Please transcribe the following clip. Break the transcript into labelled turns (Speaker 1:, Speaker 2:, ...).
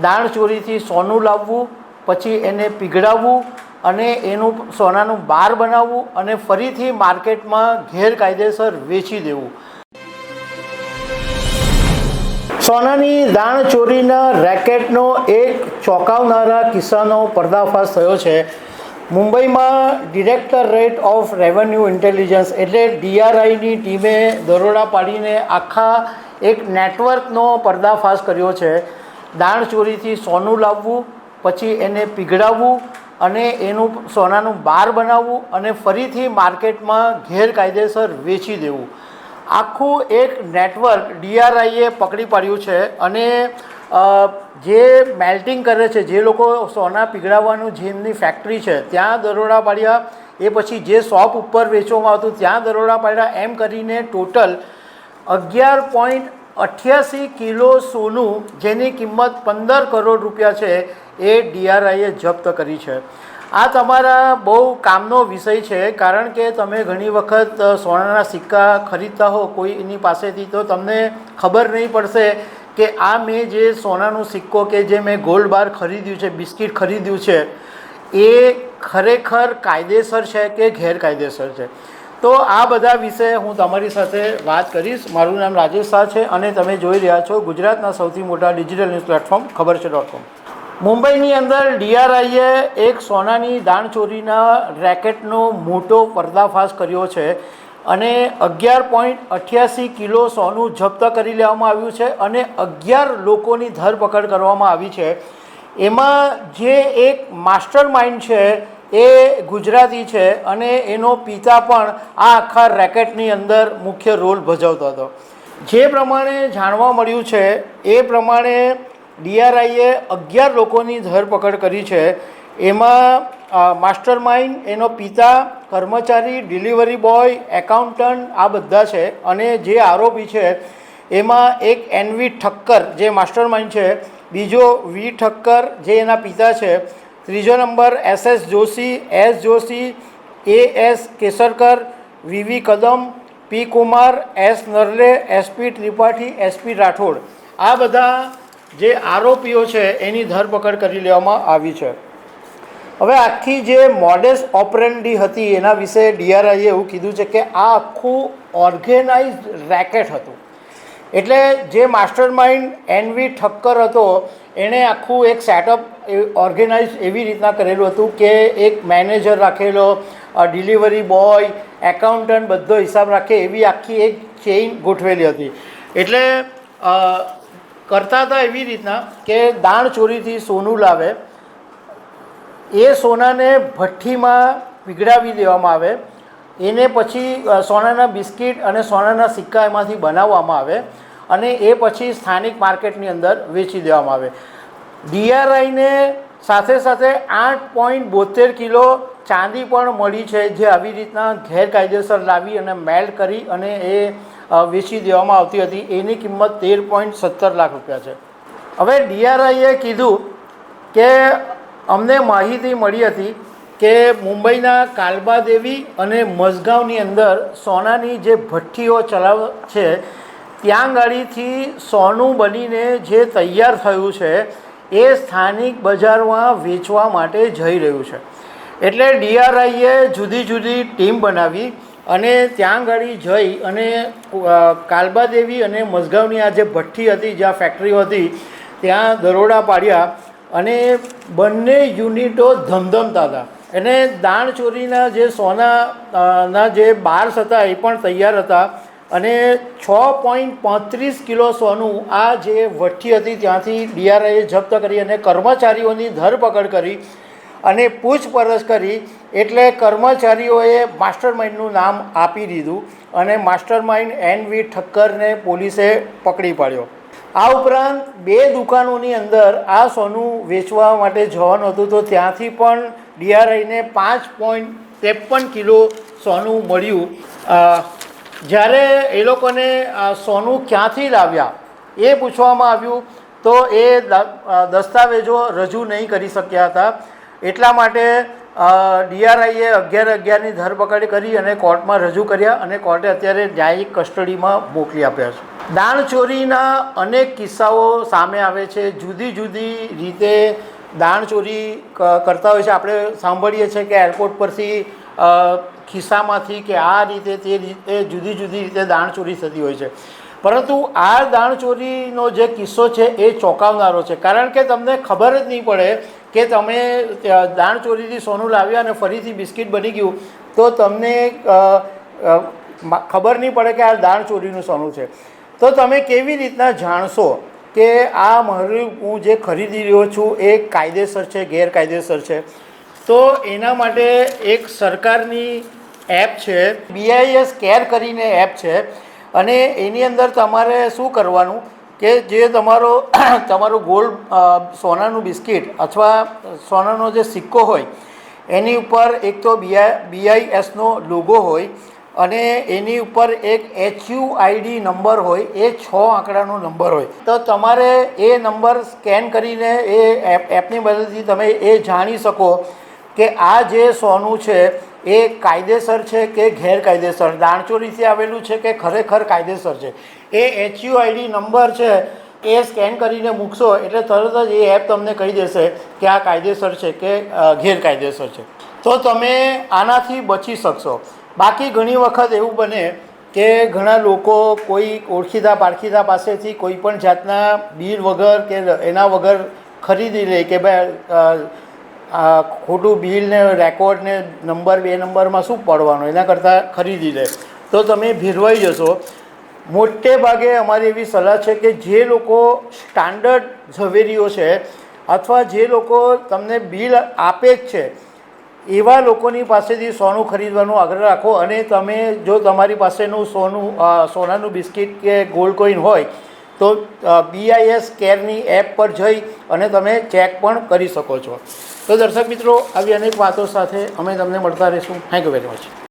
Speaker 1: દાણ ચોરીથી સોનું લાવવું, પછી એને પીગળાવવું અને એનું સોનાનું બાર બનાવવું અને ફરીથી માર્કેટમાં ગેરકાયદેસર વેચી દેવું. સોનાની દાણ ચોરીના રેકેટનો એક ચોંકાવનારા કિસ્સાનો પર્દાફાશ થયો છે. મુંબઈમાં ડિરેક્ટરેટ ઓફ રેવન્યુ ઇન્ટેલિજન્સ એટલે DRIની ટીમે દરોડા પાડીને આખા એક નેટવર્કનો પર્દાફાશ કર્યો છે. દાણ ચોરીથી સોનું લાવવું, પછી એને પીગળાવવું અને એનું સોનાનું બાર બનાવવું અને ફરીથી માર્કેટમાં ગેરકાયદેસર વેચી દેવું. આખું એક નેટવર્ક DRIએ પકડી પાડ્યું છે. અને જે મેલ્ટિંગ કરે છે, જે લોકો સોના પીગળાવવાનું જેમની ફેક્ટરી છે ત્યાં દરોડા પાડ્યા, એ પછી જે શોપ ઉપર વેચવામાં આવતું ત્યાં દરોડા પાડ્યા. એમ કરીને ટોટલ 11.88 કિલો સોનું, જેની કિંમત 15 કરોડ રૂપિયા છે, એ DRIએ જપ્ત કરી છે. આ તમારા બહુ કામનો વિષય છે, કારણ કે તમે ઘણી વખત સોનાના સિક્કા ખરીદતા હો કોઈની પાસેથી, તો તમને ખબર નહીં પડશે કે આ મેં જે સોનાનો સિક્કો કે જે મેં ગોલ્ડ બાર ખરીદ્યું છે, બિસ્કિટ ખરીદ્યું છે, એ ખરેખર કાયદેસર છે કે ગેરકાયદેસર છે. તો આ બધા વિશે હું તમારી સાથે વાત કરીશ. મારું નામ રાજેશ શાહ છે અને તમે જોઈ રહ્યા છો ગુજરાતના સૌથી મોટા ડિજિટલ ન્યૂઝ પ્લેટફોર્મ ખબરછે.com. મુંબઈની અંદર DRIએ એક સોનાની દાણ ચોરીના રેકેટનો મોટો પર્દાફાશ કર્યો છે અને 11.88 કિલો સોનું જપ્ત કરી લેવામાં આવ્યું છે અને 11 લોકોની ધરપકડ કરવામાં આવી છે. એમાં જે એક માસ્ટર માઇન્ડ છે એ ગુજરાતી છે અને એનો પિતા પણ આ આખા રેકેટની અંદર મુખ્ય રોલ ભજવતો હતો. જે પ્રમાણે જાણવા મળ્યું છે એ પ્રમાણે DRIએ 11 લોકોની ધરપકડ કરી છે. એમાં માસ્ટર માઇન્ડ, એનો પિતા, કર્મચારી, ડિલિવરી બોય, એકાઉન્ટન્ટ, આ બધા છે. અને જે આરોપી છે એમાં એક NV ઠક્કર જે માસ્ટર માઇન્ડ છે, બીજો V ઠક્કર જે એના પિતા છે, ત્રીજો number SS Joshi, S Joshi, AS કેસરકર, VV કદમ, P Kumar, S નરલે, SP Tripathi, SP Rathod, આ બધા જે આરોપીઓ છે એની ધરપકડ કરી લેવામાં આવી છે. હવે આખી જે મોડેસ ઓપરેન્ડી હતી એના વિશે DRIએ એવું કીધું છે કે આ આખું ઓર્ગેનાઇઝડ રેકેટ હતું. એટલે જે માસ્ટર માઇન્ડ NV ઠક્કર હતો એણે આખું એક સેટઅપ ઓર્ગેનાઇઝ એવી રીતના કરેલું હતું કે એક મેનેજર રાખેલો, ડિલિવરી બોય, એકાઉન્ટન્ટ, બધો હિસાબ રાખે એવી આખી એક ચેઇન ગોઠવેલી હતી. એટલે કરતા હતા એવી રીતના કે દાણ ચોરીથી સોનું લાવે, એ સોનાને ભઠ્ઠીમાં પીગળાવી દેવામાં આવે, એને પછી સોનાના બિસ્કિટ અને સોનાના સિક્કા એમાંથી બનાવવામાં આવે અને એ પછી સ્થાનિક માર્કેટની અંદર વેચી દેવામાં આવે. DRIને સાથે સાથે 8.72 કિલો ચાંદી પણ મળી છે, જે આવી રીતના ગેરકાયદેસર લાવી અને મેલ્ટ કરી અને એ વેચી દેવામાં આવતી હતી. એની કિંમત 13.17 લાખ રૂપિયા છે. હવે DRIએ કીધું કે અમને માહિતી મળી હતી કે મુંબઈના કાલબાદેવી અને મઝગાંવની અંદર સોનાની જે ભઠ્ઠીઓ ચલાવે છે ત્યાં ગાડીથી સોનું બનીને જે તૈયાર થયું છે એ સ્થાનિક બજારમાં વેચવા માટે જઈ રહ્યું છે. એટલે DRIએ જુદી જુદી ટીમ બનાવી અને ત્યાં ગાડી જઈ અને કાલબાદેવી અને મઝગાંવની આ જે ભઠ્ઠી હતી, જ્યાં ફેક્ટરીઓ હતી, ત્યાં દરોડા પાડ્યા અને બંને યુનિટો ધમધમતા હતા. અને દાણ ચોરીના જે સોનાના જે બાર્સ હતા એ પણ તૈયાર હતા અને 6.35 કિલો સોનું આ જે ભઠ્ઠી હતી ત્યાંથી DRIએ જપ્ત કરી અને કર્મચારીઓની ધરપકડ કરી અને પૂછપરછ કરી. એટલે કર્મચારીઓએ માસ્ટર માઇન્ડનું નામ આપી દીધું અને માસ્ટર માઇન્ડ NV ઠક્કરને પોલીસે પકડી પાડ્યો. આ ઉપરાંત 2 દુકાનોની અંદર આ સોનું વેચવા માટે જવાનું હતું, તો ત્યાંથી પણ DRIને 5.53 કિલો સોનું મળ્યું. જ્યારે એ લોકોને સોનું ક્યાંથી લાવ્યા એ પૂછવામાં આવ્યું તો એ દસ્તાવેજો રજૂ નહીં કરી શક્યા હતા. એટલા માટે DRIએ 11ની ધરપકડ કરી અને કોર્ટમાં રજૂ કર્યા અને કોર્ટે અત્યારે ન્યાયિક કસ્ટડીમાં મોકલી આપ્યા છે. દાણચોરીના અનેક કિસ્સાઓ સામે આવે છે. જુદી જુદી રીતે દાણચોરી કરતા હોય છે. આપણે સાંભળીએ છીએ કે એરપોર્ટ પરથી ખિસ્સામાંથી કે આ રીતે તે રીતે જુદી જુદી રીતે દાણચોરી થતી હોય છે. પરંતુ આ દાણચોરીનો જે કિસ્સો છે એ ચોંકાવનારો છે, કારણ કે તમને ખબર જ નહીં પડે કે તમે દાણચોરીથી સોનું લાવ્યા અને ફરીથી બિસ્કિટ બની ગયું તો તમને ખબર નહીં પડે કે આ દાણચોરીનું સોનું છે. તો તમે કેવી રીતના જાણશો કે આ મારું હું જે ખરીદી રહ્યો છું એ કાયદેસર છે ગેરકાયદેસર છે? તો એના માટે એક સરકારની એપ છે, BIS કેર કરીને એપ છે, અને એની અંદર તમારે શું કરવાનું કે જે તમારો ગોલ્ડ સોનાનું બિસ્કિટ અથવા સોનાનો જે સિક્કો હોય એની ઉપર એક તો BISનો લોગો હોય અને એની ઉપર એક HUID નંબર હોય, એ 6 આંકડાનો નંબર હોય. તો તમારે એ નંબર સ્કેન કરીને એ એપની મદદથી તમે એ જાણી શકો કે આ જે સોનું છે એ કાયદેસર છે કે ગેરકાયદેસર, દાણચોરીથી આવેલું છે કે ખરેખર કાયદેસર છે. એ HUID નંબર છે એ સ્કેન કરીને મૂકશો એટલે તરત જ એ એપ તમને કહી દેશે કે આ કાયદેસર છે કે ગેરકાયદેસર છે. તો તમે આનાથી બચી શકશો. બાકી ઘણી વખત એવું બને કે ઘણા લોકો કોઈ ઓળખીતા પારખીતા પાસેથી કોઈ પણ જાતના બિલ વગર કે એના વગર ખરીદી લે કે ભાઈ ખોટું બિલ ને રેકોર્ડ ને નંબર 2 નંબરમાં શું પડવાનો, એના કરતાં ખરીદી લે તો તમે ભીરવાઈ જશો. મોટે ભાગે અમારી એવી સલાહ છે કે જે લોકો સ્ટાન્ડર્ડ ઝવેરીઓ છે અથવા જે લોકો તમને બિલ આપે જ છે એવા લોકોની પાસેથી સોનું ખરીદવાનો આગ્રહ રાખો. અને તમે જો તમારી પાસેનું સોનાનું બિસ્કિટ કે ગોલ્ડ કોઈન હોય તો BIS કેરની એપ પર જઈ અને તમે ચેક પણ કરી શકો છો. તો દર્શક મિત્રો, આવી અનેક વાતો સાથે અમે તમને મળતા રહીશું. Thank you very much.